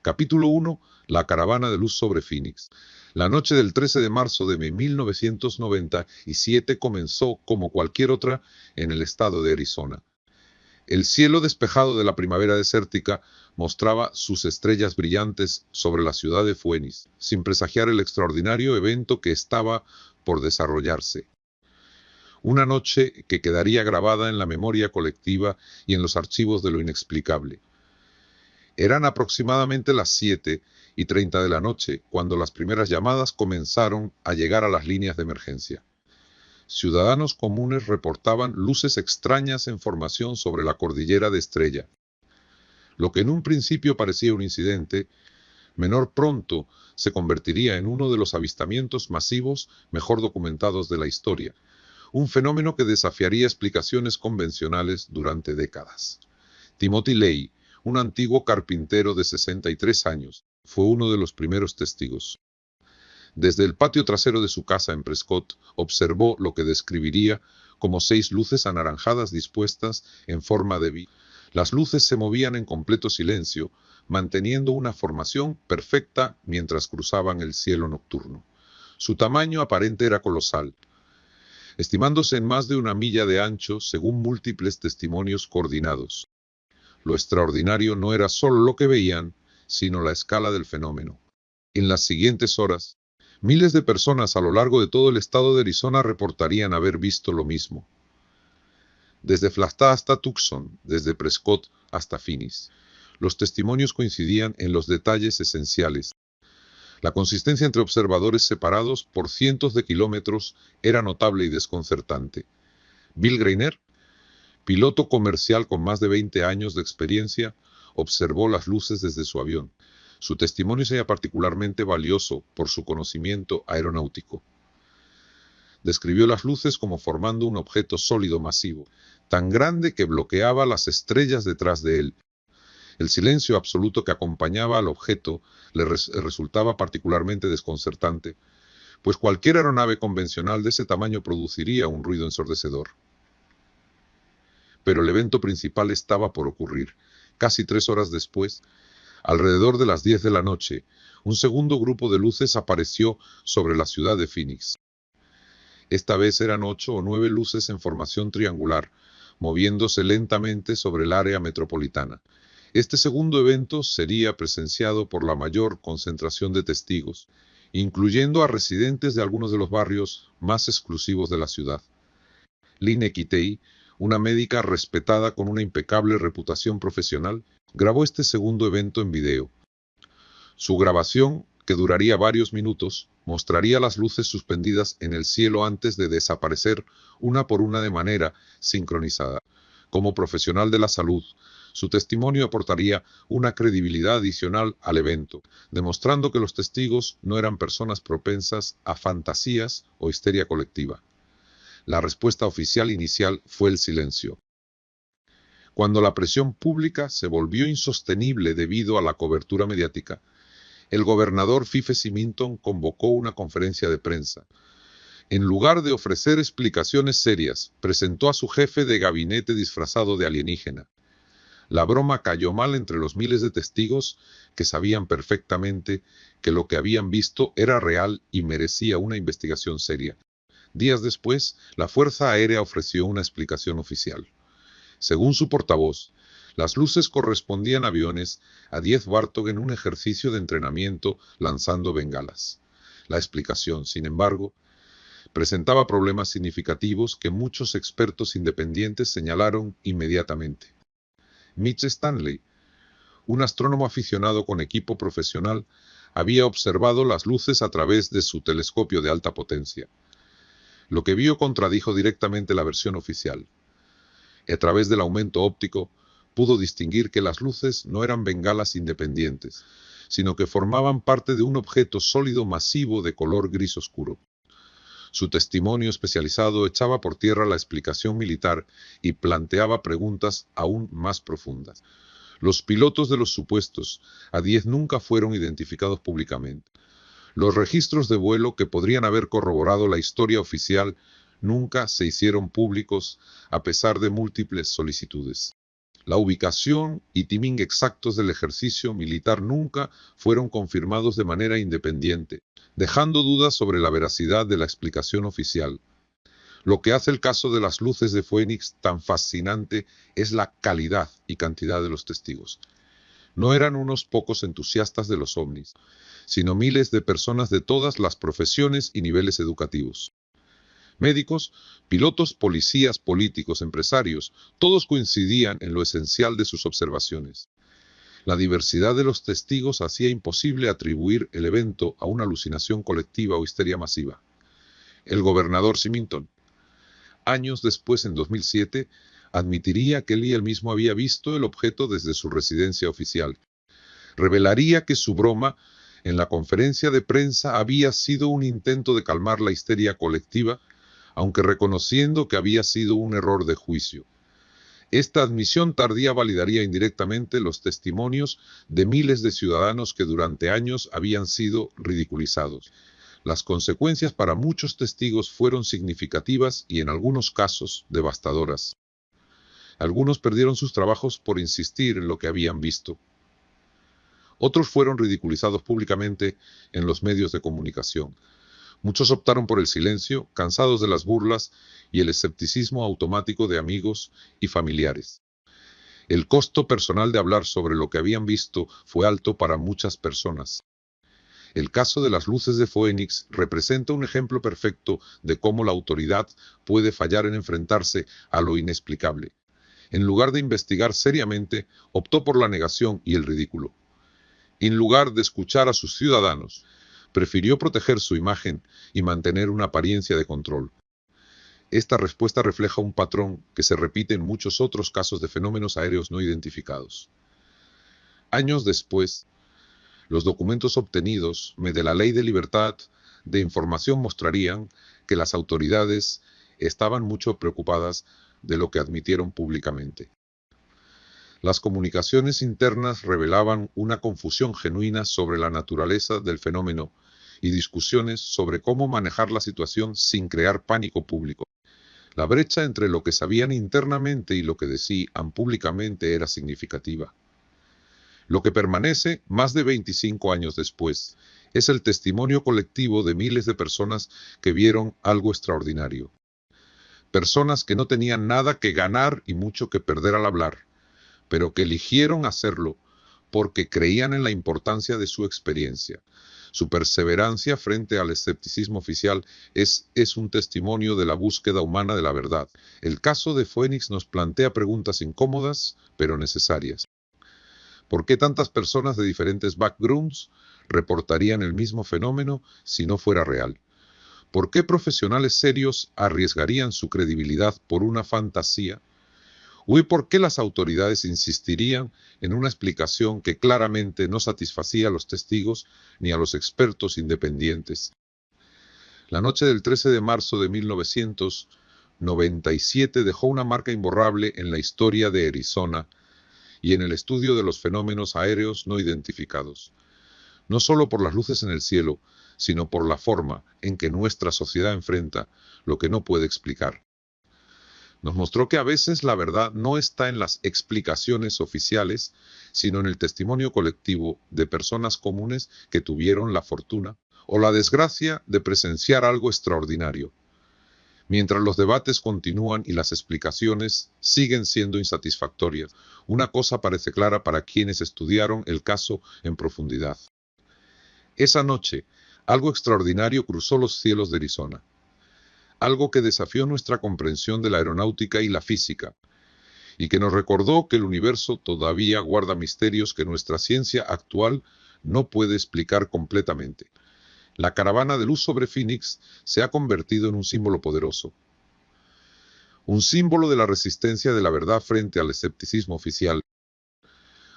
Capítulo 1. La caravana de luz sobre Phoenix. La noche del 13 de marzo de 1997 comenzó, como cualquier otra, en el estado de Arizona. El cielo despejado de la primavera desértica mostraba sus estrellas brillantes sobre la ciudad de Phoenix, sin presagiar el extraordinario evento que estaba por desarrollarse. Una noche que quedaría grabada en la memoria colectiva y en los archivos de lo inexplicable. Eran aproximadamente las 7:30 de la noche, cuando las primeras llamadas comenzaron a llegar a las líneas de emergencia. Ciudadanos comunes reportaban luces extrañas en formación sobre la cordillera de Estrella. Lo que en un principio parecía un incidente menor pronto se convertiría en uno de los avistamientos masivos mejor documentados de la historia, un fenómeno que desafiaría explicaciones convencionales durante décadas. Timothy Leigh, un antiguo carpintero de 63 años, fue uno de los primeros testigos. Desde el patio trasero de su casa en Prescott, observó lo que describiría como 6 luces anaranjadas dispuestas en forma de V. Las luces se movían en completo silencio, manteniendo una formación perfecta mientras cruzaban el cielo nocturno. Su tamaño aparente era colosal, estimándose en más de 1 milla de ancho según múltiples testimonios coordinados. Lo extraordinario no era solo lo que veían, sino la escala del fenómeno. En las siguientes horas, miles de personas a lo largo de todo el estado de Arizona reportarían haber visto lo mismo. Desde Flagstaff hasta Tucson, desde Prescott hasta Phoenix. Los testimonios coincidían en los detalles esenciales. La consistencia entre observadores separados por cientos de kilómetros era notable y desconcertante. Bill Greiner, piloto comercial con más de 20 años de experiencia, observó las luces desde su avión. Su testimonio sería particularmente valioso por su conocimiento aeronáutico. Describió las luces como formando un objeto sólido masivo, tan grande que bloqueaba las estrellas detrás de él. El silencio absoluto que acompañaba al objeto le resultaba particularmente desconcertante, pues cualquier aeronave convencional de ese tamaño produciría un ruido ensordecedor. Pero el evento principal estaba por ocurrir. Casi 3 horas después, alrededor de las 10 de la noche, un segundo grupo de luces apareció sobre la ciudad de Phoenix. Esta vez eran 8 o 9 luces en formación triangular, moviéndose lentamente sobre el área metropolitana. Este segundo evento sería presenciado por la mayor concentración de testigos, incluyendo a residentes de algunos de los barrios más exclusivos de la ciudad. Lynne Kitei, una médica respetada con una impecable reputación profesional, grabó este segundo evento en video. Su grabación, que duraría varios minutos, mostraría las luces suspendidas en el cielo antes de desaparecer una por una de manera sincronizada. Como profesional de la salud, su testimonio aportaría una credibilidad adicional al evento, demostrando que los testigos no eran personas propensas a fantasías o histeria colectiva. La respuesta oficial inicial fue el silencio. Cuando la presión pública se volvió insostenible debido a la cobertura mediática, el gobernador Fife Symington convocó una conferencia de prensa. En lugar de ofrecer explicaciones serias, presentó a su jefe de gabinete disfrazado de alienígena. La broma cayó mal entre los miles de testigos que sabían perfectamente que lo que habían visto era real y merecía una investigación seria. Días después, la Fuerza Aérea ofreció una explicación oficial. Según su portavoz, las luces correspondían a aviones A-10 Bartok en un ejercicio de entrenamiento lanzando bengalas. La explicación, sin embargo, presentaba problemas significativos que muchos expertos independientes señalaron inmediatamente. Mitch Stanley, un astrónomo aficionado con equipo profesional, había observado las luces a través de su telescopio de alta potencia. Lo que vio contradijo directamente la versión oficial. A través del aumento óptico, pudo distinguir que las luces no eran bengalas independientes, sino que formaban parte de un objeto sólido masivo de color gris oscuro. Su testimonio especializado echaba por tierra la explicación militar y planteaba preguntas aún más profundas. Los pilotos de los supuestos A-10 nunca fueron identificados públicamente. Los registros de vuelo que podrían haber corroborado la historia oficial nunca se hicieron públicos a pesar de múltiples solicitudes. La ubicación y timing exactos del ejercicio militar nunca fueron confirmados de manera independiente, dejando dudas sobre la veracidad de la explicación oficial. Lo que hace el caso de las luces de Phoenix tan fascinante es la calidad y cantidad de los testigos. No eran unos pocos entusiastas de los ovnis, sino miles de personas de todas las profesiones y niveles educativos. Médicos, pilotos, policías, políticos, empresarios, todos coincidían en lo esencial de sus observaciones. La diversidad de los testigos hacía imposible atribuir el evento a una alucinación colectiva o histeria masiva. El gobernador Symington, años después, en 2007, admitiría que él mismo había visto el objeto desde su residencia oficial. Revelaría que su broma en la conferencia de prensa había sido un intento de calmar la histeria colectiva, aunque reconociendo que había sido un error de juicio. Esta admisión tardía validaría indirectamente los testimonios de miles de ciudadanos que durante años habían sido ridiculizados. Las consecuencias para muchos testigos fueron significativas y en algunos casos devastadoras. Algunos perdieron sus trabajos por insistir en lo que habían visto. Otros fueron ridiculizados públicamente en los medios de comunicación. Muchos optaron por el silencio, cansados de las burlas y el escepticismo automático de amigos y familiares. El costo personal de hablar sobre lo que habían visto fue alto para muchas personas. El caso de las luces de Phoenix representa un ejemplo perfecto de cómo la autoridad puede fallar en enfrentarse a lo inexplicable. En lugar de investigar seriamente, optó por la negación y el ridículo. En lugar de escuchar a sus ciudadanos, prefirió proteger su imagen y mantener una apariencia de control. Esta respuesta refleja un patrón que se repite en muchos otros casos de fenómenos aéreos no identificados. Años después, los documentos obtenidos de la Ley de Libertad de Información mostrarían que las autoridades estaban mucho preocupadas de lo que admitieron públicamente. Las comunicaciones internas revelaban una confusión genuina sobre la naturaleza del fenómeno y discusiones sobre cómo manejar la situación sin crear pánico público. La brecha entre lo que sabían internamente y lo que decían públicamente era significativa. Lo que permanece más de 25 años después es el testimonio colectivo de miles de personas que vieron algo extraordinario. Personas que no tenían nada que ganar y mucho que perder al hablar, pero que eligieron hacerlo porque creían en la importancia de su experiencia. Su perseverancia frente al escepticismo oficial es un testimonio de la búsqueda humana de la verdad. El caso de Phoenix nos plantea preguntas incómodas, pero necesarias. ¿Por qué tantas personas de diferentes backgrounds reportarían el mismo fenómeno si no fuera real? ¿Por qué profesionales serios arriesgarían su credibilidad por una fantasía? ¿Y por qué las autoridades insistirían en una explicación que claramente no satisfacía a los testigos ni a los expertos independientes? La noche del 13 de marzo de 1997 dejó una marca imborrable en la historia de Arizona y en el estudio de los fenómenos aéreos no identificados. No solo por las luces en el cielo, sino por la forma en que nuestra sociedad enfrenta lo que no puede explicar. Nos mostró que a veces la verdad no está en las explicaciones oficiales, sino en el testimonio colectivo de personas comunes que tuvieron la fortuna o la desgracia de presenciar algo extraordinario. Mientras los debates continúan y las explicaciones siguen siendo insatisfactorias, una cosa parece clara para quienes estudiaron el caso en profundidad. Esa noche, algo extraordinario cruzó los cielos de Arizona. Algo que desafió nuestra comprensión de la aeronáutica y la física, y que nos recordó que el universo todavía guarda misterios que nuestra ciencia actual no puede explicar completamente. La caravana de luz sobre Phoenix se ha convertido en un símbolo poderoso. Un símbolo de la resistencia de la verdad frente al escepticismo oficial.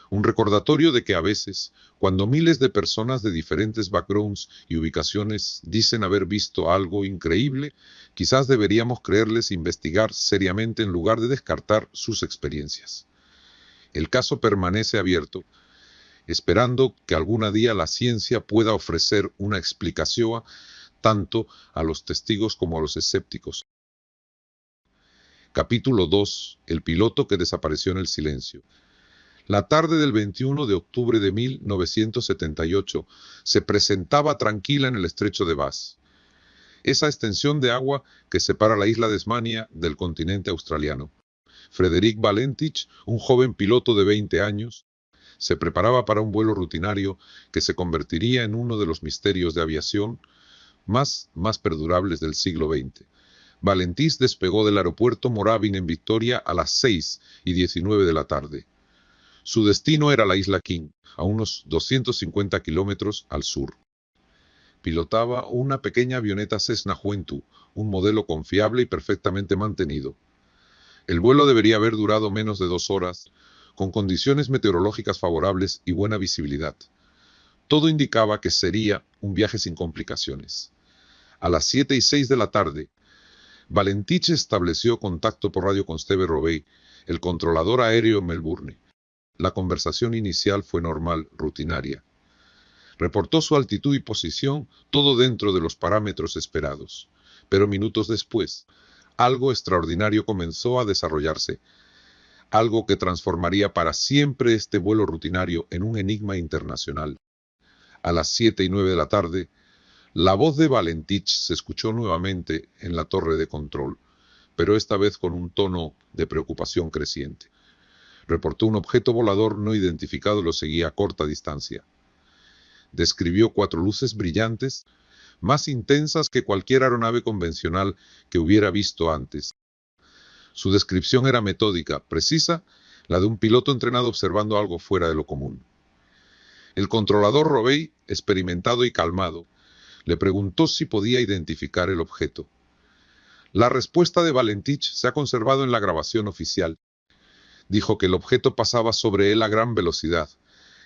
Un recordatorio de que a veces, cuando miles de personas de diferentes backgrounds y ubicaciones dicen haber visto algo increíble, quizás deberíamos creerles e investigar seriamente en lugar de descartar sus experiencias. El caso permanece abierto, esperando que algún día la ciencia pueda ofrecer una explicación tanto a los testigos como a los escépticos. Capítulo 2. El piloto que desapareció en el silencio. La tarde del 21 de octubre de 1978 se presentaba tranquila en el estrecho de Bass, esa extensión de agua que separa la isla de Tasmania del continente australiano. Frederick Valentich, un joven piloto de 20 años, se preparaba para un vuelo rutinario que se convertiría en uno de los misterios de aviación más perdurables del siglo XX. Valentich despegó del aeropuerto Moorabbin en Victoria a las 6:19 de la tarde. Su destino era la isla King, a unos 250 kilómetros al sur. Pilotaba una pequeña avioneta Cessna Juventud, un modelo confiable y perfectamente mantenido. El vuelo debería haber durado menos de 2 horas, con condiciones meteorológicas favorables y buena visibilidad. Todo indicaba que sería un viaje sin complicaciones. A las 7:06 de la tarde, Valentich estableció contacto por radio con Steve Robey, el controlador aéreo en Melbourne. La conversación inicial fue normal, rutinaria. Reportó su altitud y posición, todo dentro de los parámetros esperados. Pero minutos después, algo extraordinario comenzó a desarrollarse, algo que transformaría para siempre este vuelo rutinario en un enigma internacional. A las 7:09 de la tarde, la voz de Valentich se escuchó nuevamente en la torre de control, pero esta vez con un tono de preocupación creciente. Reportó un objeto volador no identificado lo seguía a corta distancia. Describió 4 luces brillantes, más intensas que cualquier aeronave convencional que hubiera visto antes. Su descripción era metódica, precisa, la de un piloto entrenado observando algo fuera de lo común. El controlador Robey, experimentado y calmado, le preguntó si podía identificar el objeto. La respuesta de Valentich se ha conservado en la grabación oficial. Dijo que el objeto pasaba sobre él a gran velocidad,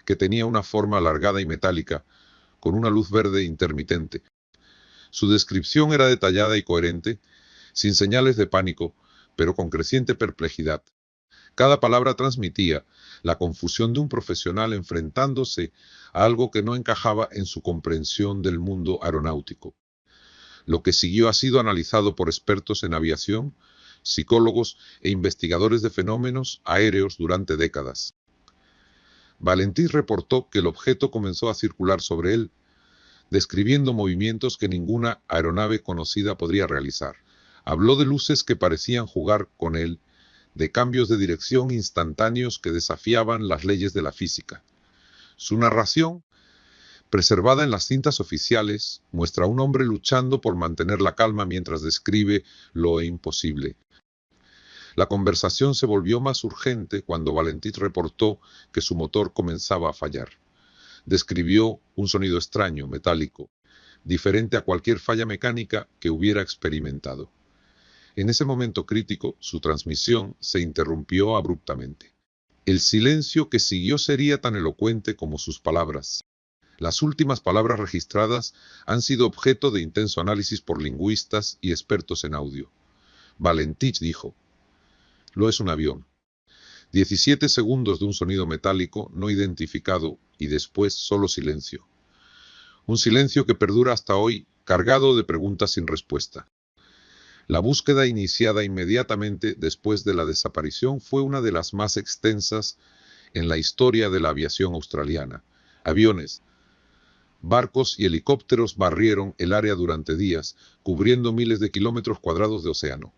que tenía una forma alargada y metálica, con una luz verde intermitente. Su descripción era detallada y coherente, sin señales de pánico, pero con creciente perplejidad. Cada palabra transmitía la confusión de un profesional enfrentándose a algo que no encajaba en su comprensión del mundo aeronáutico. Lo que siguió ha sido analizado por expertos en aviación, psicólogos e investigadores de fenómenos aéreos durante décadas. Valentich reportó que el objeto comenzó a circular sobre él, describiendo movimientos que ninguna aeronave conocida podría realizar. Habló de luces que parecían jugar con él, de cambios de dirección instantáneos que desafiaban las leyes de la física. Su narración, preservada en las cintas oficiales, muestra a un hombre luchando por mantener la calma mientras describe lo imposible. La conversación se volvió más urgente cuando Valentich reportó que su motor comenzaba a fallar. Describió un sonido extraño, metálico, diferente a cualquier falla mecánica que hubiera experimentado. En ese momento crítico, su transmisión se interrumpió abruptamente. El silencio que siguió sería tan elocuente como sus palabras. Las últimas palabras registradas han sido objeto de intenso análisis por lingüistas y expertos en audio. Valentich dijo: «Lo es un avión». 17 segundos de un sonido metálico no identificado y después solo silencio. Un silencio que perdura hasta hoy, cargado de preguntas sin respuesta. La búsqueda iniciada inmediatamente después de la desaparición fue una de las más extensas en la historia de la aviación australiana. Aviones, barcos y helicópteros barrieron el área durante días, cubriendo miles de kilómetros cuadrados de océano.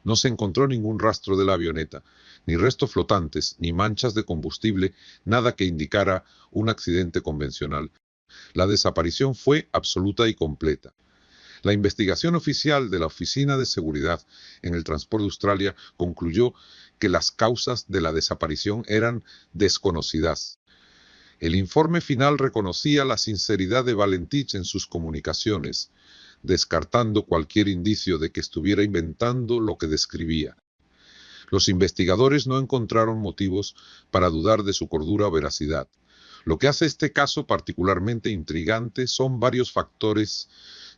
No se encontró ningún rastro de la avioneta, ni restos flotantes, ni manchas de combustible, nada que indicara un accidente convencional. La desaparición fue absoluta y completa. La investigación oficial de la Oficina de Seguridad en el Transporte de Australia concluyó que las causas de la desaparición eran desconocidas. El informe final reconocía la sinceridad de Valentich en sus comunicaciones, descartando cualquier indicio de que estuviera inventando lo que describía. Los investigadores no encontraron motivos para dudar de su cordura o veracidad. Lo que hace este caso particularmente intrigante son varios factores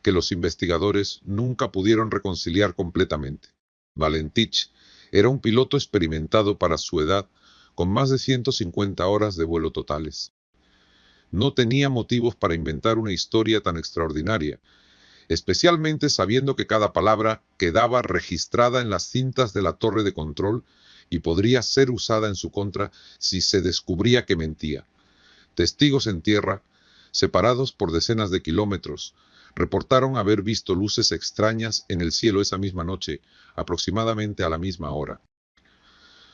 que los investigadores nunca pudieron reconciliar completamente. Valentich era un piloto experimentado para su edad, con más de 150 horas de vuelo totales. No tenía motivos para inventar una historia tan extraordinaria. especialmente sabiendo que cada palabra quedaba registrada en las cintas de la torre de control y podría ser usada en su contra si se descubría que mentía. Testigos en tierra, separados por decenas de kilómetros, reportaron haber visto luces extrañas en el cielo esa misma noche, aproximadamente a la misma hora.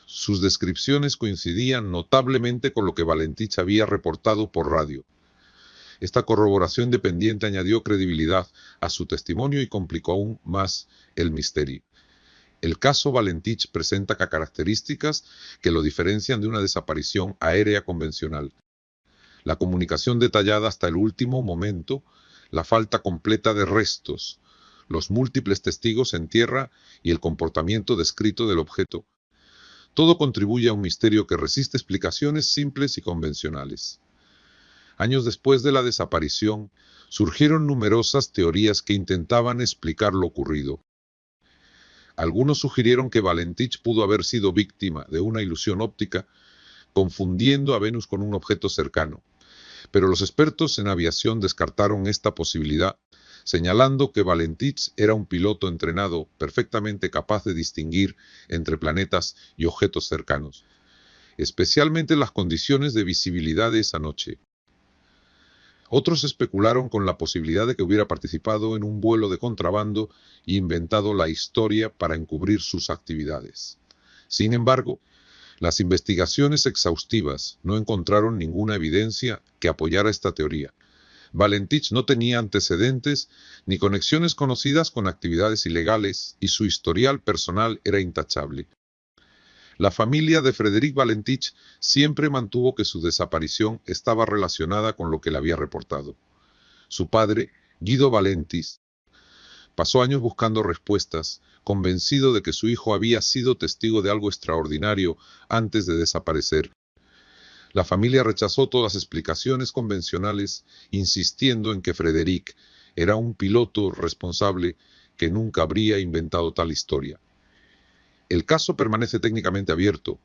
Sus descripciones coincidían notablemente con lo que Valentich había reportado por radio. Esta corroboración dependiente añadió credibilidad a su testimonio y complicó aún más el misterio. El caso Valentich presenta características que lo diferencian de una desaparición aérea convencional. La comunicación detallada hasta el último momento, la falta completa de restos, los múltiples testigos en tierra y el comportamiento descrito del objeto. Todo contribuye a un misterio que resiste explicaciones simples y convencionales. Años después de la desaparición, surgieron numerosas teorías que intentaban explicar lo ocurrido. Algunos sugirieron que Valentich pudo haber sido víctima de una ilusión óptica, confundiendo a Venus con un objeto cercano. Pero los expertos en aviación descartaron esta posibilidad, señalando que Valentich era un piloto entrenado perfectamente capaz de distinguir entre planetas y objetos cercanos, especialmente en las condiciones de visibilidad de esa noche. Otros especularon con la posibilidad de que hubiera participado en un vuelo de contrabando e inventado la historia para encubrir sus actividades. Sin embargo, las investigaciones exhaustivas no encontraron ninguna evidencia que apoyara esta teoría. Valentich no tenía antecedentes ni conexiones conocidas con actividades ilegales y su historial personal era intachable. La familia de Frédéric Valentich siempre mantuvo que su desaparición estaba relacionada con lo que le había reportado. Su padre, Guido Valentich, pasó años buscando respuestas, convencido de que su hijo había sido testigo de algo extraordinario antes de desaparecer. La familia rechazó todas las explicaciones convencionales, insistiendo en que Frédéric era un piloto responsable que nunca habría inventado tal historia. El caso permanece técnicamente abierto,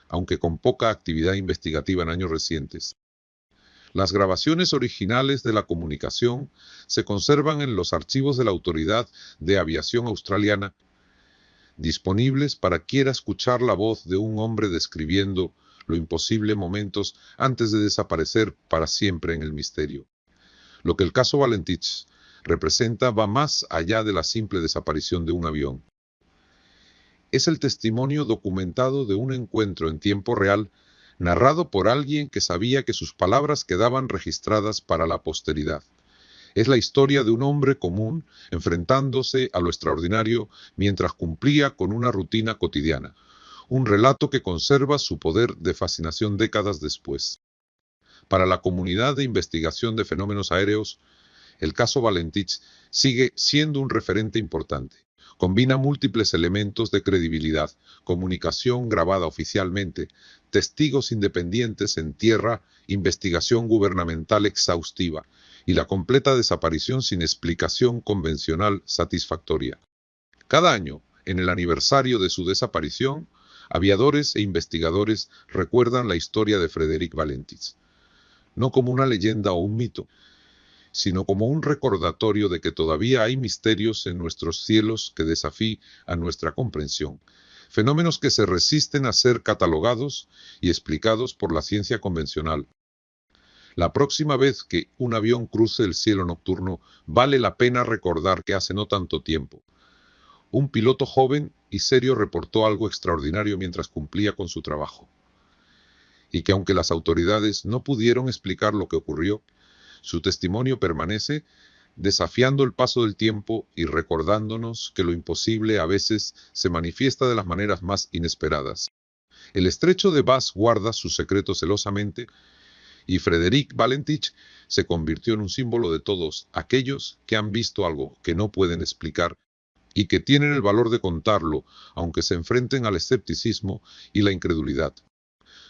aunque con poca actividad investigativa en años recientes. Las grabaciones originales de la comunicación se conservan en los archivos de la Autoridad de Aviación Australiana, disponibles para quiera escuchar la voz de un hombre describiendo lo imposible momentos antes de desaparecer para siempre en el misterio. Lo que el caso Valentich representa va más allá de la simple desaparición de un avión. Es el testimonio documentado de un encuentro en tiempo real, narrado por alguien que sabía que sus palabras quedaban registradas para la posteridad. Es la historia de un hombre común enfrentándose a lo extraordinario mientras cumplía con una rutina cotidiana. Un relato que conserva su poder de fascinación décadas después. Para la comunidad de investigación de fenómenos aéreos, el caso Valentich sigue siendo un referente importante. Combina múltiples elementos de credibilidad, comunicación grabada oficialmente, testigos independientes en tierra, investigación gubernamental exhaustiva y la completa desaparición sin explicación convencional satisfactoria. Cada año, en el aniversario de su desaparición, aviadores e investigadores recuerdan la historia de Frédéric Valentich, no como una leyenda o un mito, sino como un recordatorio de que todavía hay misterios en nuestros cielos que desafían a nuestra comprensión, fenómenos que se resisten a ser catalogados y explicados por la ciencia convencional. La próxima vez que un avión cruce el cielo nocturno, vale la pena recordar que hace no tanto tiempo, un piloto joven y serio reportó algo extraordinario mientras cumplía con su trabajo, y que aunque las autoridades no pudieron explicar lo que ocurrió, su testimonio permanece desafiando el paso del tiempo y recordándonos que lo imposible a veces se manifiesta de las maneras más inesperadas. El estrecho de Bass guarda su secreto celosamente y Frédéric Valentich se convirtió en un símbolo de todos aquellos que han visto algo que no pueden explicar y que tienen el valor de contarlo, aunque se enfrenten al escepticismo y la incredulidad.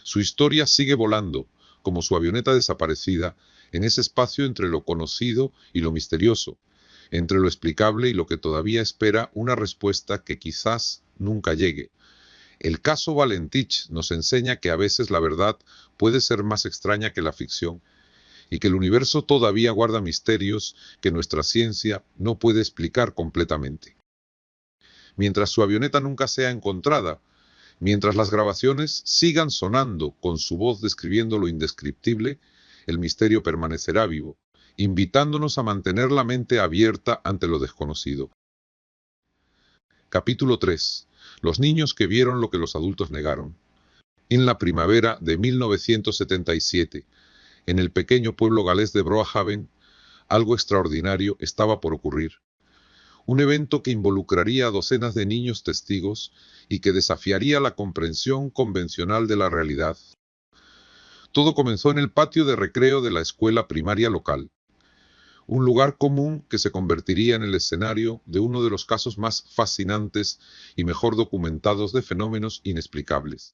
Su historia sigue volando, como su avioneta desaparecida, en ese espacio entre lo conocido y lo misterioso, entre lo explicable y lo que todavía espera una respuesta que quizás nunca llegue. El caso Valentich nos enseña que a veces la verdad puede ser más extraña que la ficción, y que el universo todavía guarda misterios que nuestra ciencia no puede explicar completamente. Mientras su avioneta nunca sea encontrada, mientras las grabaciones sigan sonando con su voz describiendo lo indescriptible, el misterio permanecerá vivo, invitándonos a mantener la mente abierta ante lo desconocido. Capítulo 3. Los niños que vieron lo que los adultos negaron. En la primavera de 1977, en el pequeño pueblo galés de Broahaven, algo extraordinario estaba por ocurrir. Un evento que involucraría a docenas de niños testigos y que desafiaría la comprensión convencional de la realidad. Todo comenzó en el patio de recreo de la escuela primaria local, un lugar común que se convertiría en el escenario de uno de los casos más fascinantes y mejor documentados de fenómenos inexplicables.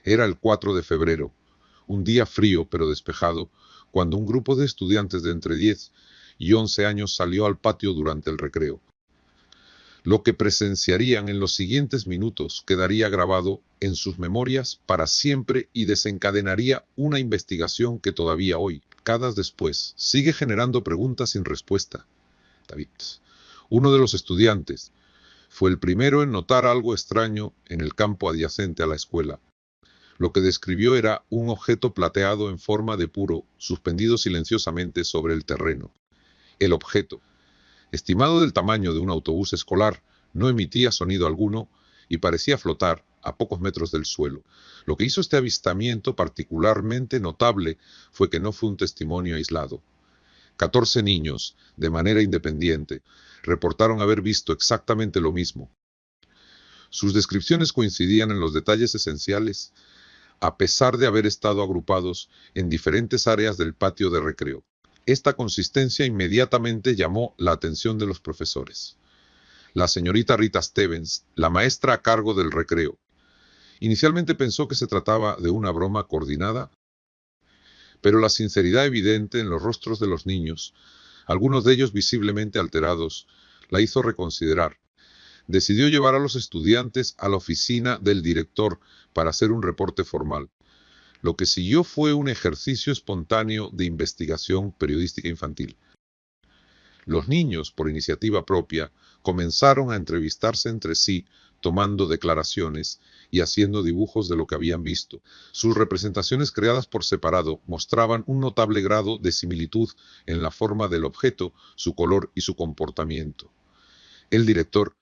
Era el 4 de febrero, un día frío pero despejado, cuando un grupo de estudiantes de entre 10 y 11 años salió al patio durante el recreo. Lo que presenciarían en los siguientes minutos quedaría grabado en sus memorias para siempre y desencadenaría una investigación que todavía hoy, décadas después, sigue generando preguntas sin respuesta. David, uno de los estudiantes, fue el primero en notar algo extraño en el campo adyacente a la escuela. Lo que describió era un objeto plateado en forma de puro, suspendido silenciosamente sobre el terreno. El objeto, estimado del tamaño de un autobús escolar, no emitía sonido alguno y parecía flotar a pocos metros del suelo. Lo que hizo este avistamiento particularmente notable fue que no fue un testimonio aislado. 14 niños, de manera independiente, reportaron haber visto exactamente lo mismo. Sus descripciones coincidían en los detalles esenciales, a pesar de haber estado agrupados en diferentes áreas del patio de recreo. Esta consistencia inmediatamente llamó la atención de los profesores. La señorita Rita Stevens, la maestra a cargo del recreo, inicialmente pensó que se trataba de una broma coordinada, pero la sinceridad evidente en los rostros de los niños, algunos de ellos visiblemente alterados, la hizo reconsiderar. Decidió llevar a los estudiantes a la oficina del director para hacer un reporte formal. Lo que siguió fue un ejercicio espontáneo de investigación periodística infantil. Los niños, por iniciativa propia, comenzaron a entrevistarse entre sí, tomando declaraciones y haciendo dibujos de lo que habían visto. Sus representaciones creadas por separado mostraban un notable grado de similitud en la forma del objeto, su color y su comportamiento. El director,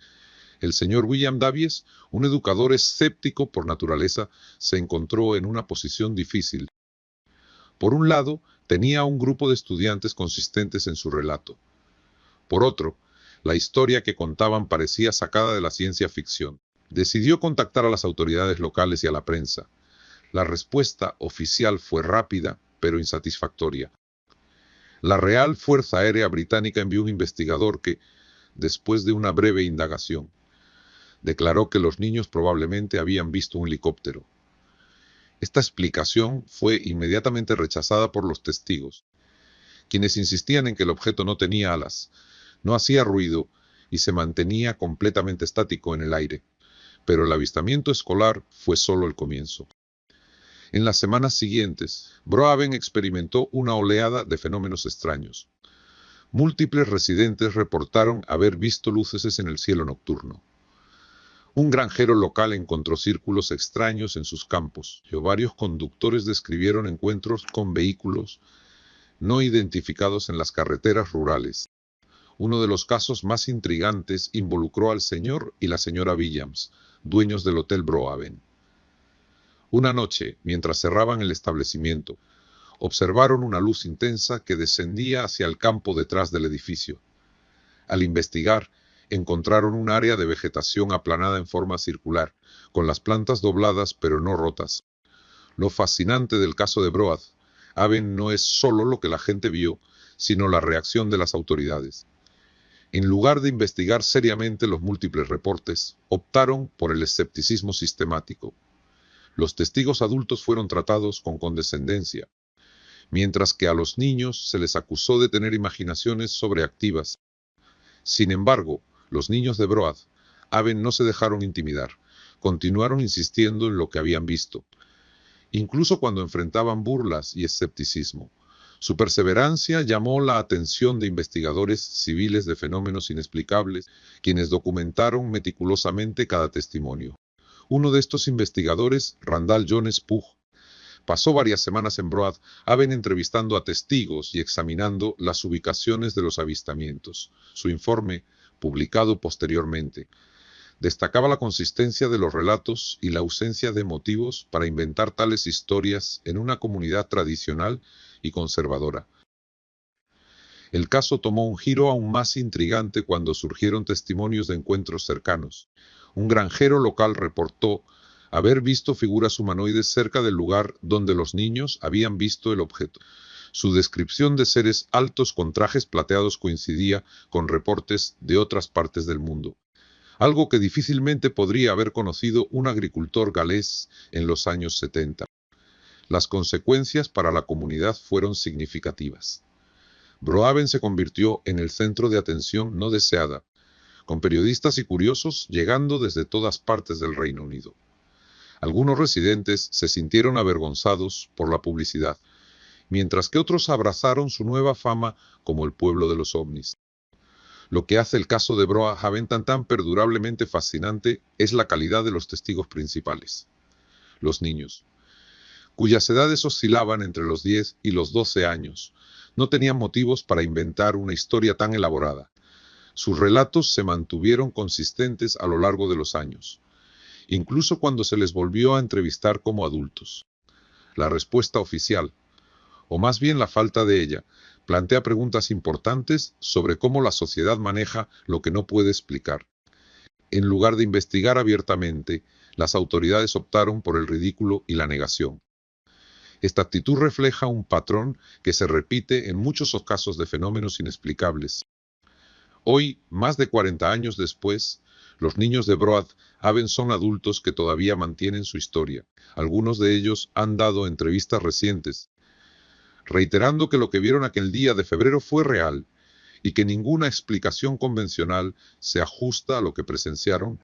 el señor William Davies, un educador escéptico por naturaleza, se encontró en una posición difícil. Por un lado, tenía un grupo de estudiantes consistentes en su relato. Por otro, la historia que contaban parecía sacada de la ciencia ficción. Decidió contactar a las autoridades locales y a la prensa. La respuesta oficial fue rápida, pero insatisfactoria. La Real Fuerza Aérea Británica envió un investigador que, después de una breve indagación, declaró que los niños probablemente habían visto un helicóptero. Esta explicación fue inmediatamente rechazada por los testigos, quienes insistían en que el objeto no tenía alas, no hacía ruido y se mantenía completamente estático en el aire. Pero el avistamiento escolar fue solo el comienzo. En las semanas siguientes, Broaven experimentó una oleada de fenómenos extraños. Múltiples residentes reportaron haber visto luces en el cielo nocturno. Un granjero local encontró círculos extraños en sus campos, y varios conductores describieron encuentros con vehículos no identificados en las carreteras rurales. Uno de los casos más intrigantes involucró al señor y la señora Williams, dueños del Hotel Broaven. Una noche, mientras cerraban el establecimiento, observaron una luz intensa que descendía hacia el campo detrás del edificio. Al investigar, encontraron un área de vegetación aplanada en forma circular, con las plantas dobladas pero no rotas. Lo fascinante del caso de Broaven no es solo lo que la gente vio, sino la reacción de las autoridades. En lugar de investigar seriamente los múltiples reportes, optaron por el escepticismo sistemático. Los testigos adultos fueron tratados con condescendencia, mientras que a los niños se les acusó de tener imaginaciones sobreactivas. Sin embargo, los niños de Broaven no se dejaron intimidar, continuaron insistiendo en lo que habían visto. Incluso cuando enfrentaban burlas y escepticismo, Su perseverancia llamó la atención de investigadores civiles de fenómenos inexplicables, quienes documentaron meticulosamente cada testimonio. Uno de estos investigadores, Randall Jones Pugh, pasó varias semanas en Broad Haven entrevistando a testigos y examinando las ubicaciones de los avistamientos. Su informe, publicado posteriormente, destacaba la consistencia de los relatos y la ausencia de motivos para inventar tales historias en una comunidad tradicional y conservadora. El caso tomó un giro aún más intrigante cuando surgieron testimonios de encuentros cercanos. Un granjero local reportó haber visto figuras humanoides cerca del lugar donde los niños habían visto el objeto. Su descripción de seres altos con trajes plateados coincidía con reportes de otras partes del mundo, algo que difícilmente podría haber conocido un agricultor galés en los años 70. Las consecuencias para la comunidad fueron significativas. Brohaven se convirtió en el centro de atención no deseada, con periodistas y curiosos llegando desde todas partes del Reino Unido. Algunos residentes se sintieron avergonzados por la publicidad, mientras que otros abrazaron su nueva fama como el pueblo de los ovnis. Lo que hace el caso de Brohaven tan perdurablemente fascinante es la calidad de los testigos principales, los niños, cuyas edades oscilaban entre los 10 y los 12 años. No tenían motivos para inventar una historia tan elaborada. Sus relatos se mantuvieron consistentes a lo largo de los años, incluso cuando se les volvió a entrevistar como adultos. La respuesta oficial, o más bien la falta de ella, plantea preguntas importantes sobre cómo la sociedad maneja lo que no puede explicar. En lugar de investigar abiertamente, las autoridades optaron por el ridículo y la negación. Esta actitud refleja un patrón que se repite en muchos casos de fenómenos inexplicables. Hoy, más de 40 años después, los niños de Broad Haven son adultos que todavía mantienen su historia. Algunos de ellos han dado entrevistas recientes, reiterando que lo que vieron aquel día de febrero fue real y que ninguna explicación convencional se ajusta a lo que presenciaron.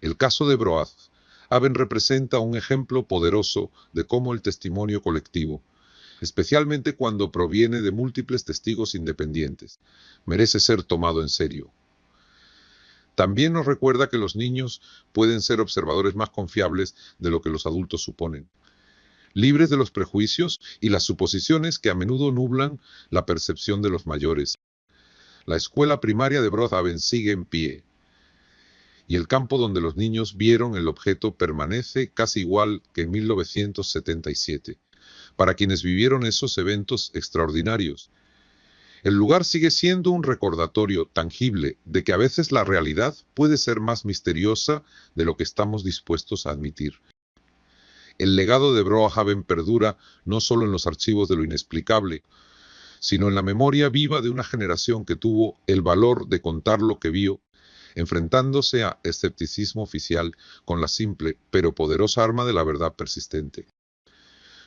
El caso de Broad Haven representa un ejemplo poderoso de cómo el testimonio colectivo, especialmente cuando proviene de múltiples testigos independientes, merece ser tomado en serio. También nos recuerda que los niños pueden ser observadores más confiables de lo que los adultos suponen, libres de los prejuicios y las suposiciones que a menudo nublan la percepción de los mayores. La escuela primaria de Broad Haven sigue en pie, y el campo donde los niños vieron el objeto permanece casi igual que en 1977, para quienes vivieron esos eventos extraordinarios. El lugar sigue siendo un recordatorio tangible de que a veces la realidad puede ser más misteriosa de lo que estamos dispuestos a admitir. El legado de Broad Haven perdura no solo en los archivos de lo inexplicable, sino en la memoria viva de una generación que tuvo el valor de contar lo que vio, enfrentándose a escepticismo oficial con la simple pero poderosa arma de la verdad persistente.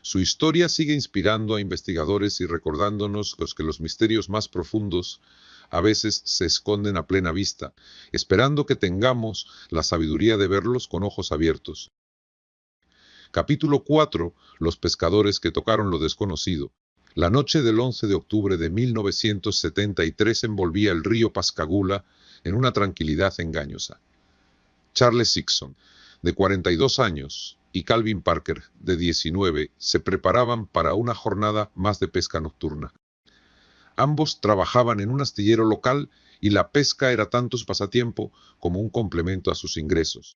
Su historia sigue inspirando a investigadores y recordándonos que los misterios más profundos a veces se esconden a plena vista, esperando que tengamos la sabiduría de verlos con ojos abiertos. Capítulo 4. Los pescadores que tocaron lo desconocido. La noche del 11 de octubre de 1973 envolvía el río Pascagoula en una tranquilidad engañosa. Charles Hickson, de 42 años, y Calvin Parker, de 19, se preparaban para una jornada más de pesca nocturna. Ambos trabajaban en un astillero local y la pesca era tanto su pasatiempo como un complemento a sus ingresos.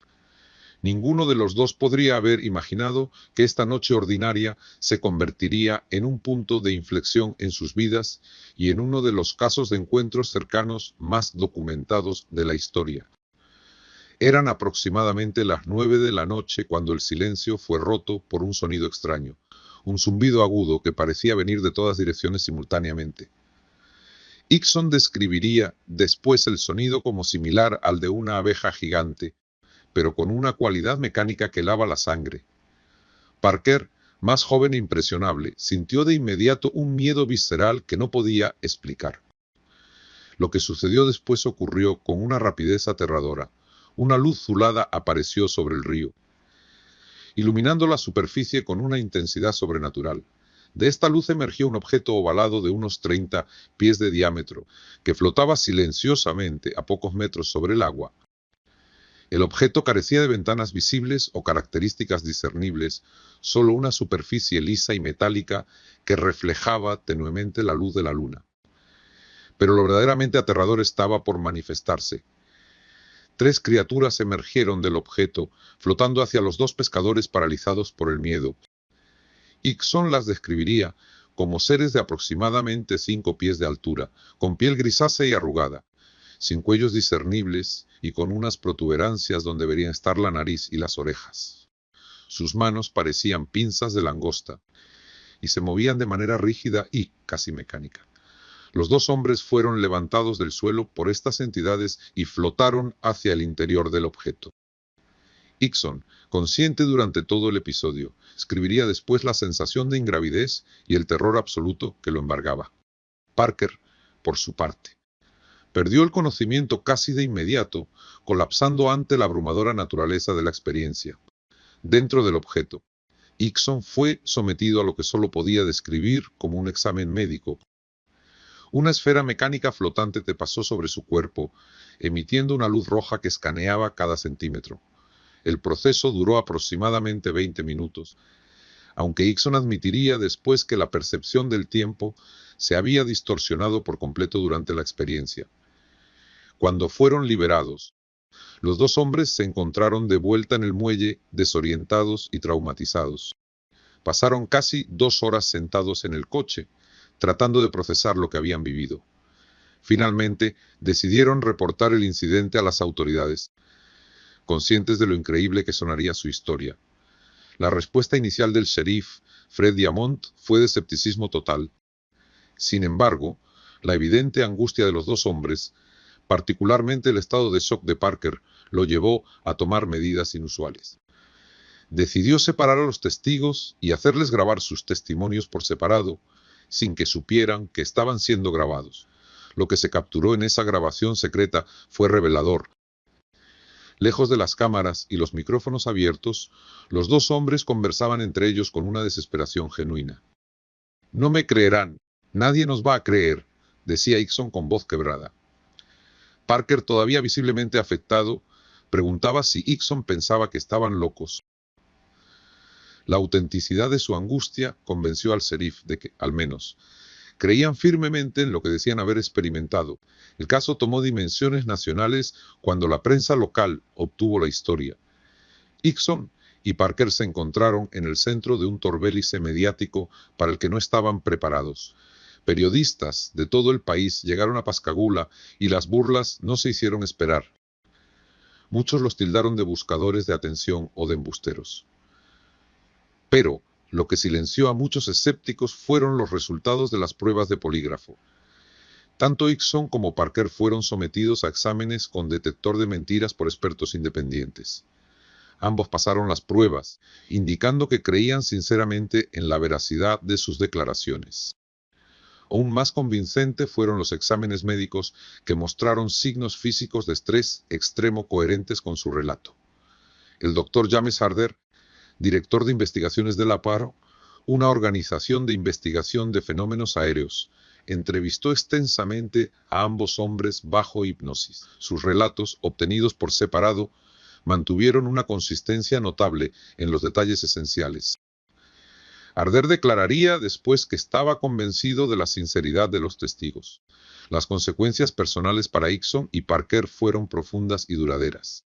Ninguno de los dos podría haber imaginado que esta noche ordinaria se convertiría en un punto de inflexión en sus vidas y en uno de los casos de encuentros cercanos más documentados de la historia. Eran aproximadamente las 9 de la noche cuando el silencio fue roto por un sonido extraño, un zumbido agudo que parecía venir de todas direcciones simultáneamente. Hickson describiría después el sonido como similar al de una abeja gigante, pero con una cualidad mecánica que helaba la sangre. Parker, más joven e impresionable, sintió de inmediato un miedo visceral que no podía explicar. Lo que sucedió después ocurrió con una rapidez aterradora. Una luz azulada apareció sobre el río, iluminando la superficie con una intensidad sobrenatural. De esta luz emergió un objeto ovalado de unos 30 pies de diámetro, que flotaba silenciosamente a pocos metros sobre el agua. El objeto carecía de ventanas visibles o características discernibles, solo una superficie lisa y metálica que reflejaba tenuemente la luz de la luna. Pero lo verdaderamente aterrador estaba por manifestarse. 3 criaturas emergieron del objeto, flotando hacia los 2 pescadores paralizados por el miedo. Hickson las describiría como seres de aproximadamente 5 pies de altura, con piel grisácea y arrugada, sin cuellos discernibles y con unas protuberancias donde deberían estar la nariz y las orejas. Sus manos parecían pinzas de langosta y se movían de manera rígida y casi mecánica. Los 2 hombres fueron levantados del suelo por estas entidades y flotaron hacia el interior del objeto. Hickson, consciente durante todo el episodio, escribiría después la sensación de ingravidez y el terror absoluto que lo embargaba. Parker, por su parte, perdió el conocimiento casi de inmediato, colapsando ante la abrumadora naturaleza de la experiencia. Dentro del objeto, Hickson fue sometido a lo que solo podía describir como un examen médico. Una esfera mecánica flotante te pasó sobre su cuerpo, emitiendo una luz roja que escaneaba cada centímetro. El proceso duró aproximadamente 20 minutos, aunque Hickson admitiría después que la percepción del tiempo se había distorsionado por completo durante la experiencia. Cuando fueron liberados, los 2 hombres se encontraron de vuelta en el muelle, desorientados y traumatizados. Pasaron casi 2 horas sentados en el coche, tratando de procesar lo que habían vivido. Finalmente, decidieron reportar el incidente a las autoridades, conscientes de lo increíble que sonaría su historia. La respuesta inicial del sheriff, Fred Diamont, fue de escepticismo total. Sin embargo, la evidente angustia de los 2 hombres, particularmente el estado de shock de Parker, lo llevó a tomar medidas inusuales. Decidió separar a los testigos y hacerles grabar sus testimonios por separado, sin que supieran que estaban siendo grabados. Lo que se capturó en esa grabación secreta fue revelador. Lejos de las cámaras y los micrófonos abiertos, los 2 hombres conversaban entre ellos con una desesperación genuina. «No me creerán, nadie nos va a creer», decía Hickson con voz quebrada. Parker, todavía visiblemente afectado, preguntaba si Hickson pensaba que estaban locos. La autenticidad de su angustia convenció al sheriff de que, al menos, creían firmemente en lo que decían haber experimentado. El caso tomó dimensiones nacionales cuando la prensa local obtuvo la historia. Hickson y Parker se encontraron en el centro de un torbélice mediático para el que no estaban preparados. Periodistas de todo el país llegaron a Pascagoula y las burlas no se hicieron esperar. Muchos los tildaron de buscadores de atención o de embusteros. Pero lo que silenció a muchos escépticos fueron los resultados de las pruebas de polígrafo. Tanto Hickson como Parker fueron sometidos a exámenes con detector de mentiras por expertos independientes. Ambos pasaron las pruebas, indicando que creían sinceramente en la veracidad de sus declaraciones. Aún más convincente fueron los exámenes médicos que mostraron signos físicos de estrés extremo coherentes con su relato. El doctor James Harder, director de investigaciones de la PARO, una organización de investigación de fenómenos aéreos, entrevistó extensamente a ambos hombres bajo hipnosis. Sus relatos, obtenidos por separado, mantuvieron una consistencia notable en los detalles esenciales. Harder declararía después que estaba convencido de la sinceridad de los testigos. Las consecuencias personales para Hickson y Parker fueron profundas y duraderas.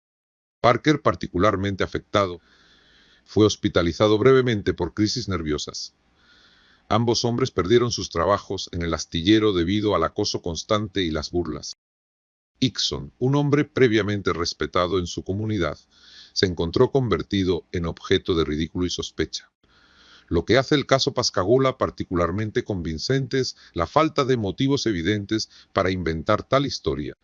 Parker, particularmente afectado, fue hospitalizado brevemente por crisis nerviosas. Ambos hombres perdieron sus trabajos en el astillero debido al acoso constante y las burlas. Hickson, un hombre previamente respetado en su comunidad, se encontró convertido en objeto de ridículo y sospecha. Lo que hace el caso Pascagoula particularmente convincente es la falta de motivos evidentes para inventar tal historia.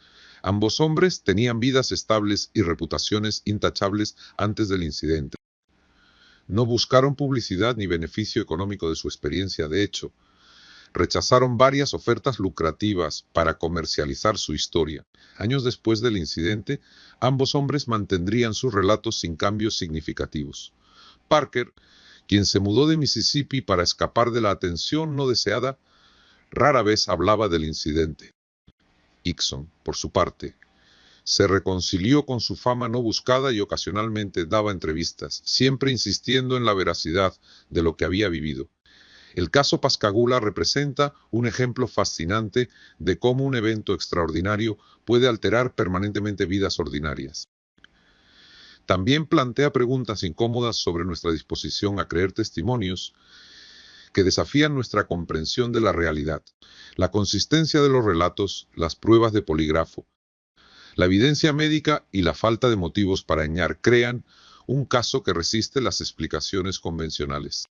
Ambos hombres tenían vidas estables y reputaciones intachables antes del incidente. No buscaron publicidad ni beneficio económico de su experiencia. De hecho, rechazaron varias ofertas lucrativas para comercializar su historia. Años después del incidente, ambos hombres mantendrían sus relatos sin cambios significativos. Parker, quien se mudó de Mississippi para escapar de la atención no deseada, rara vez hablaba del incidente. Hickson, por su parte, se reconcilió con su fama no buscada y ocasionalmente daba entrevistas, siempre insistiendo en la veracidad de lo que había vivido. El caso Pascagoula representa un ejemplo fascinante de cómo un evento extraordinario puede alterar permanentemente vidas ordinarias. También plantea preguntas incómodas sobre nuestra disposición a creer testimonios que desafían nuestra comprensión de la realidad, la consistencia de los relatos, las pruebas de polígrafo, la evidencia médica y la falta de motivos para engañar crean un caso que resiste las explicaciones convencionales.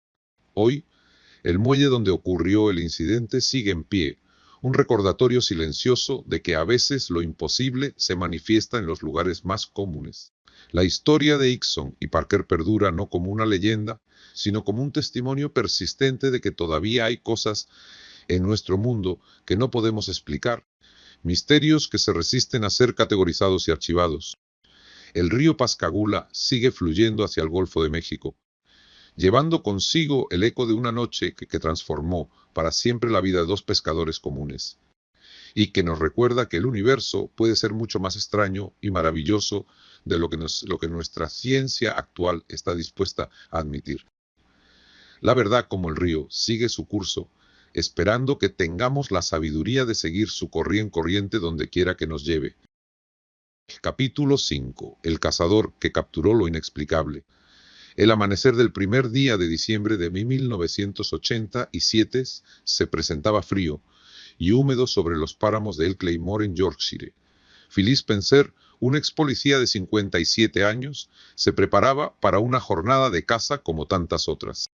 Hoy, el muelle donde ocurrió el incidente sigue en pie, un recordatorio silencioso de que a veces lo imposible se manifiesta en los lugares más comunes. La historia de Hickson y Parker perdura no como una leyenda, sino como un testimonio persistente de que todavía hay cosas en nuestro mundo que no podemos explicar, misterios que se resisten a ser categorizados y archivados. El río Pascagoula sigue fluyendo hacia el Golfo de México, llevando consigo el eco de una noche que transformó para siempre la vida de dos pescadores comunes, y que nos recuerda que el universo puede ser mucho más extraño y maravilloso de lo que nuestra ciencia actual está dispuesta a admitir. La verdad, como el río, sigue su curso, esperando que tengamos la sabiduría de seguir su corriente donde quiera que nos lleve. Capítulo 5. El cazador que capturó lo inexplicable. El amanecer del primer día de diciembre de 1987 se presentaba frío y húmedo sobre los páramos de Ilkley Moor en Yorkshire. Phyllis Spencer, un ex policía de 57 años, se preparaba para una jornada de caza como tantas otras.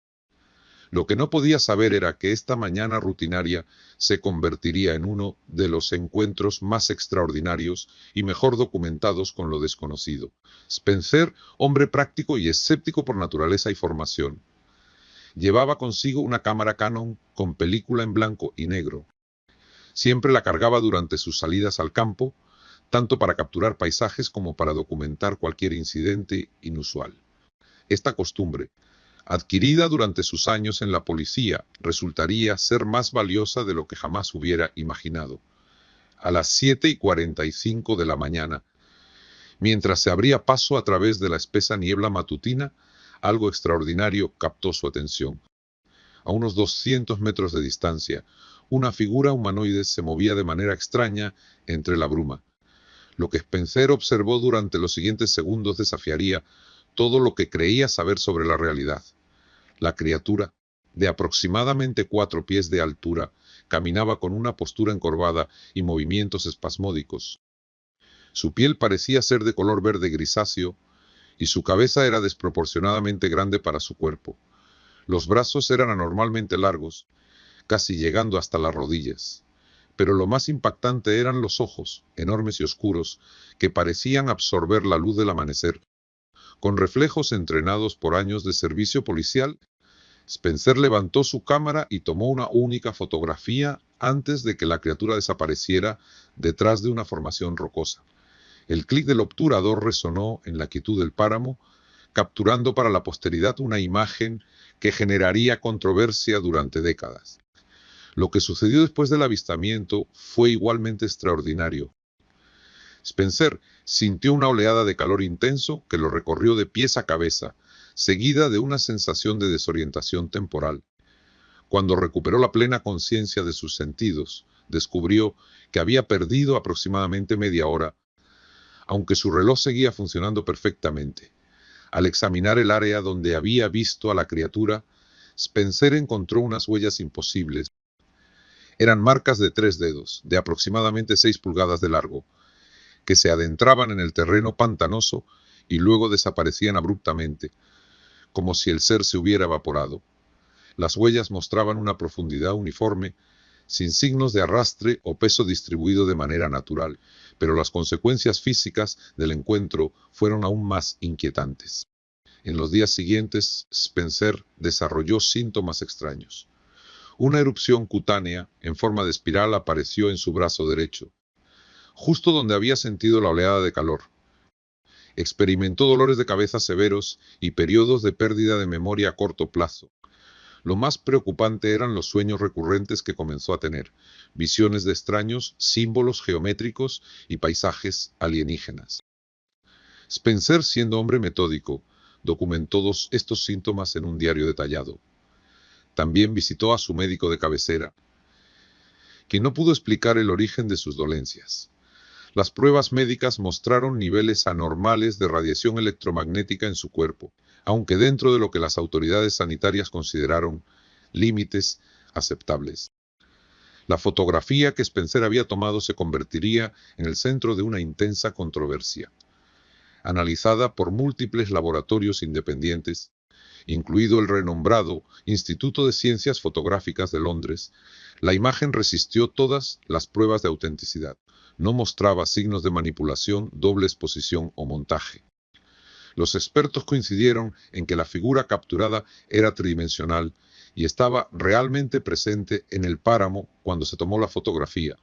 Lo que no podía saber era que esta mañana rutinaria se convertiría en uno de los encuentros más extraordinarios y mejor documentados con lo desconocido. Spencer, hombre práctico y escéptico por naturaleza y formación, llevaba consigo una cámara Canon con película en blanco y negro. Siempre la cargaba durante sus salidas al campo, tanto para capturar paisajes como para documentar cualquier incidente inusual. Esta costumbre, adquirida durante sus años en la policía, resultaría ser más valiosa de lo que jamás hubiera imaginado. A las 7:45 de la mañana, mientras se abría paso a través de la espesa niebla matutina, algo extraordinario captó su atención. A unos 200 metros de distancia, una figura humanoide se movía de manera extraña entre la bruma. Lo que Spencer observó durante los siguientes segundos desafiaría todo lo que creía saber sobre la realidad. La criatura, de aproximadamente 4 pies de altura, caminaba con una postura encorvada y movimientos espasmódicos. Su piel parecía ser de color verde grisáceo y su cabeza era desproporcionadamente grande para su cuerpo. Los brazos eran anormalmente largos, casi llegando hasta las rodillas. Pero lo más impactante eran los ojos, enormes y oscuros, que parecían absorber la luz del amanecer. Con reflejos entrenados por años de servicio policial, Spencer levantó su cámara y tomó una única fotografía antes de que la criatura desapareciera detrás de una formación rocosa. El clic del obturador resonó en la quietud del páramo, capturando para la posteridad una imagen que generaría controversia durante décadas. Lo que sucedió después del avistamiento fue igualmente extraordinario. Spencer sintió una oleada de calor intenso que lo recorrió de pies a cabeza, seguida de una sensación de desorientación temporal. Cuando recuperó la plena conciencia de sus sentidos, descubrió que había perdido aproximadamente media hora, aunque su reloj seguía funcionando perfectamente. Al examinar el área donde había visto a la criatura, Spencer encontró unas huellas imposibles. Eran marcas de 3 dedos, de aproximadamente 6 pulgadas de largo, que se adentraban en el terreno pantanoso y luego desaparecían abruptamente, como si el ser se hubiera evaporado. Las huellas mostraban una profundidad uniforme, sin signos de arrastre o peso distribuido de manera natural, pero las consecuencias físicas del encuentro fueron aún más inquietantes. En los días siguientes, Spencer desarrolló síntomas extraños. Una erupción cutánea en forma de espiral apareció en su brazo derecho, justo donde había sentido la oleada de calor. Experimentó dolores de cabeza severos y periodos de pérdida de memoria a corto plazo. Lo más preocupante eran los sueños recurrentes que comenzó a tener, visiones de extraños símbolos geométricos y paisajes alienígenas. Spencer, siendo hombre metódico, documentó estos síntomas en un diario detallado. También visitó a su médico de cabecera, quien no pudo explicar el origen de sus dolencias. Las pruebas médicas mostraron niveles anormales de radiación electromagnética en su cuerpo, aunque dentro de lo que las autoridades sanitarias consideraron límites aceptables. La fotografía que Spencer había tomado se convertiría en el centro de una intensa controversia. Analizada por múltiples laboratorios independientes, incluido el renombrado Instituto de Ciencias Fotográficas de Londres, la imagen resistió todas las pruebas de autenticidad. No mostraba signos de manipulación, doble exposición o montaje. Los expertos coincidieron en que la figura capturada era tridimensional y estaba realmente presente en el páramo cuando se tomó la fotografía.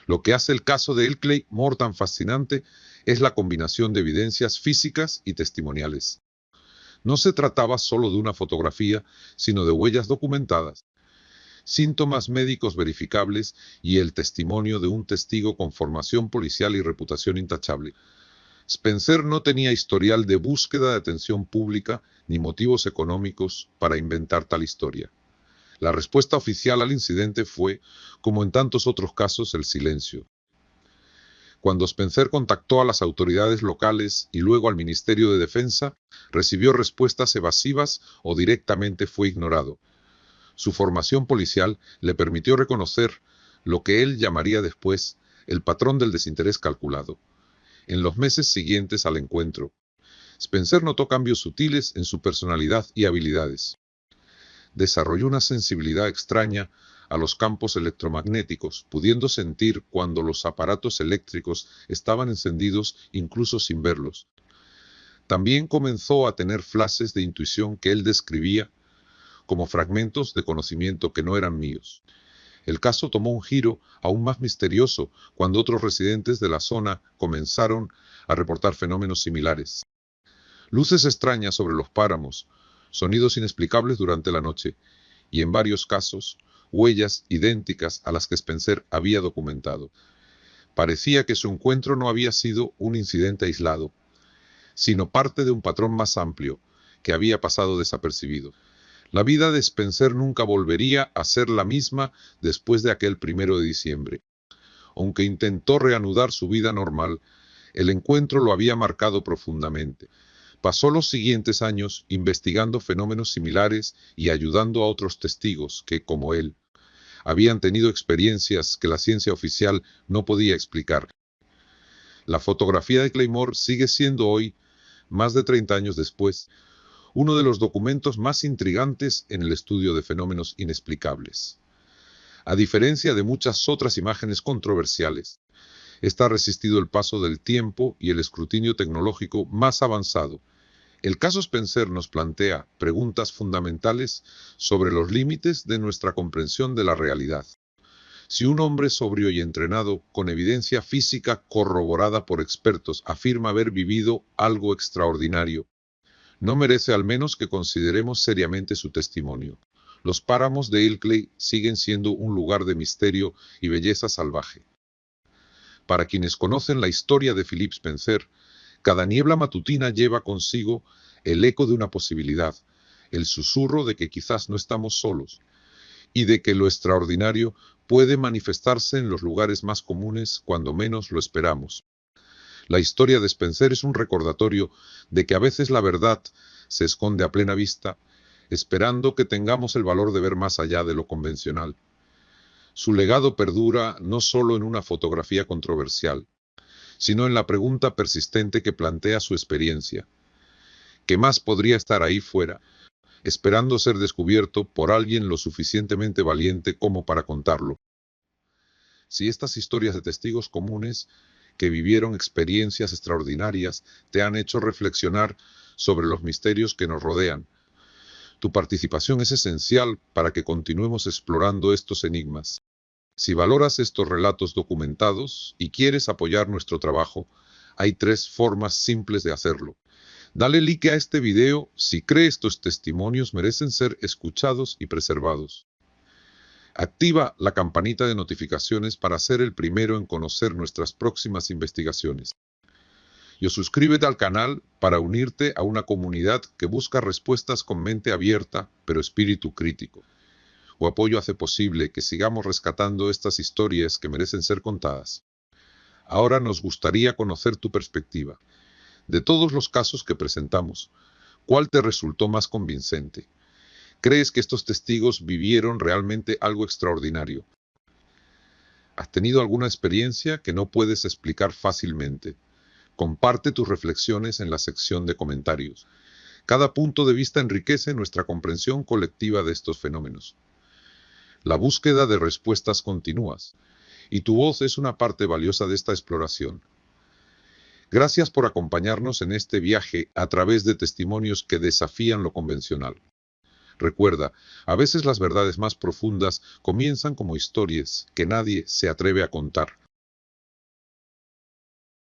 Lo que hace el caso de Ilkley Moore tan fascinante es la combinación de evidencias físicas y testimoniales. No se trataba solo de una fotografía, sino de huellas documentadas, síntomas médicos verificables y el testimonio de un testigo con formación policial y reputación intachable. Spencer no tenía historial de búsqueda de atención pública ni motivos económicos para inventar tal historia. La respuesta oficial al incidente fue, como en tantos otros casos, el silencio. Cuando Spencer contactó a las autoridades locales y luego al Ministerio de Defensa, recibió respuestas evasivas o directamente fue ignorado. Su formación policial le permitió reconocer lo que él llamaría después el patrón del desinterés calculado. En los meses siguientes al encuentro, Spencer notó cambios sutiles en su personalidad y habilidades. Desarrolló una sensibilidad extraña a los campos electromagnéticos, pudiendo sentir cuando los aparatos eléctricos estaban encendidos incluso sin verlos. También comenzó a tener flashes de intuición que él describía como fragmentos de conocimiento que no eran míos. El caso tomó un giro aún más misterioso cuando otros residentes de la zona comenzaron a reportar fenómenos similares. Luces extrañas sobre los páramos, sonidos inexplicables durante la noche, y en varios casos, huellas idénticas a las que Spencer había documentado. Parecía que su encuentro no había sido un incidente aislado, sino parte de un patrón más amplio que había pasado desapercibido. La vida de Spencer nunca volvería a ser la misma después de aquel 1 de diciembre. Aunque intentó reanudar su vida normal, el encuentro lo había marcado profundamente. Pasó los siguientes años investigando fenómenos similares y ayudando a otros testigos que, como él, habían tenido experiencias que la ciencia oficial no podía explicar. La fotografía de Claymore sigue siendo hoy, más de 30 años después, uno de los documentos más intrigantes en el estudio de fenómenos inexplicables. A diferencia de muchas otras imágenes controversiales, esta ha resistido el paso del tiempo y el escrutinio tecnológico más avanzado. El caso Spencer nos plantea preguntas fundamentales sobre los límites de nuestra comprensión de la realidad. Si un hombre sobrio y entrenado, con evidencia física corroborada por expertos, afirma haber vivido algo extraordinario, ¿no merece al menos que consideremos seriamente su testimonio? Los páramos de Ilkley siguen siendo un lugar de misterio y belleza salvaje. Para quienes conocen la historia de Philip Spencer, cada niebla matutina lleva consigo el eco de una posibilidad, el susurro de que quizás no estamos solos, y de que lo extraordinario puede manifestarse en los lugares más comunes cuando menos lo esperamos. La historia de Spencer es un recordatorio de que a veces la verdad se esconde a plena vista, esperando que tengamos el valor de ver más allá de lo convencional. Su legado perdura no solo en una fotografía controversial, sino en la pregunta persistente que plantea su experiencia. ¿Qué más podría estar ahí fuera, esperando ser descubierto por alguien lo suficientemente valiente como para contarlo? Si estas historias de testigos comunes que vivieron experiencias extraordinarias te han hecho reflexionar sobre los misterios que nos rodean, tu participación es esencial para que continuemos explorando estos enigmas. Si valoras estos relatos documentados y quieres apoyar nuestro trabajo, Hay 3 formas simples de hacerlo. Dale like a este video si crees estos testimonios merecen ser escuchados y preservados. Activa la campanita de notificaciones para ser el primero en conocer nuestras próximas investigaciones. Y suscríbete al canal para unirte a una comunidad que busca respuestas con mente abierta, pero espíritu crítico. Tu apoyo hace posible que sigamos rescatando estas historias que merecen ser contadas. Ahora nos gustaría conocer tu perspectiva. De todos los casos que presentamos, ¿cuál te resultó más convincente? ¿Crees que estos testigos vivieron realmente algo extraordinario? ¿Has tenido alguna experiencia que no puedes explicar fácilmente? Comparte tus reflexiones en la sección de comentarios. Cada punto de vista enriquece nuestra comprensión colectiva de estos fenómenos. La búsqueda de respuestas continúas, y tu voz es una parte valiosa de esta exploración. Gracias por acompañarnos en este viaje a través de testimonios que desafían lo convencional. Recuerda, a veces las verdades más profundas comienzan como historias que nadie se atreve a contar,